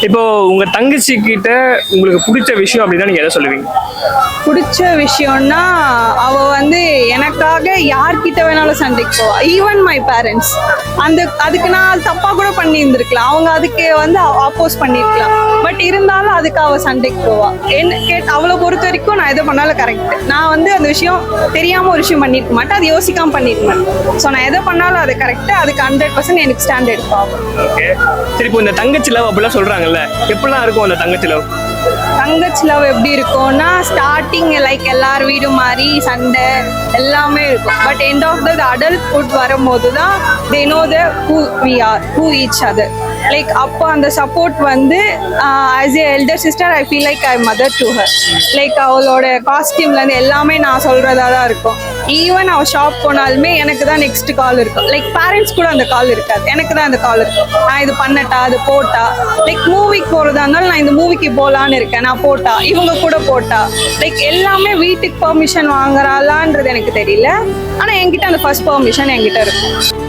இப்போ உங்க தங்கச்சி கிட்ட உங்களுக்கு பிடிச்ச விஷயம் அப்படின்னா நீங்க எதை சொல்லுவீங்க? பிடிச்ச விஷயம்னா அவ வந்து எனக்காக யார்கிட்ட வேணாலும் சண்டைக்கு போவா. ஈவன் மை பேரண்ட்ஸ் அதுக்கு நான் தப்பா கூட பண்ணி இருந்திருக்கலாம், அவங்க அதுக்கு வந்து அப்போஸ் பண்ணிருக்கலாம். பட் இருந்தாலும் அதுக்கு அவ சண்டைக்கு போவா. அவளை பொறுத்த வரைக்கும் நான் எதை பண்ணாலும் கரெக்ட். நான் வந்து அந்த விஷயம் தெரியாம ஒரு விஷயம் பண்ணிருக்க மாட்டேன், அது யோசிக்காம பண்ணிருக்க மாட்டேன். ஸோ நான் எதை பண்ணாலும் அது கரெக்ட், அதுக்கு 100% எனக்கு ஸ்டாண்ட் எடுப்பாங்க. ஓகே, சரி. இப்போ இந்த தங்கச்சி லவ் அப்படிலாம் சொல்றாங்கல்ல, எப்படிலாம் இருக்கும் அந்த தங்கச்சி லவ்? தங்கச்சி லவ் எப்படி இருக்கும்னா ஸ்டார்டிங் லைக் எல்லார் வீடு மாதிரி சண்டை எல்லாமே இருக்கும். But end of the adulthood வரும்போது தான் they know the who we are, who each other. Like அப்போ அந்த சப்போர்ட் வந்து as a elder sister I feel like I mother to her. Like அவளோட காஸ்டியூம்லேருந்து எல்லாமே நான் சொல்கிறதா தான் இருக்கும். ஈவன் அவள் ஷாப் போனாலுமே எனக்கு தான் நெக்ஸ்ட் கால் இருக்கும். லைக் பேரண்ட்ஸ் கூட அந்த கால் இருக்காது, எனக்கு தான் அந்த கால் இருக்கும். நான் இது பண்ணட்டா, அது போட்டா, லைக் மூவிக்கு போகிறதா இருந்தாலும் நான் இந்த மூவிக்கு போகலான்னு இருக்கேன், நான் போட்டா, இவங்க கூட போட்டா, லைக் எல்லாமே வீட்டுக்கு பெர்மிஷன் வாங்குறாளான்றது எனக்கு தெரியல. ஆனால் என்கிட்ட அந்த ஃபர்ஸ்ட் பெர்மிஷன் என்கிட்ட இருக்கும்.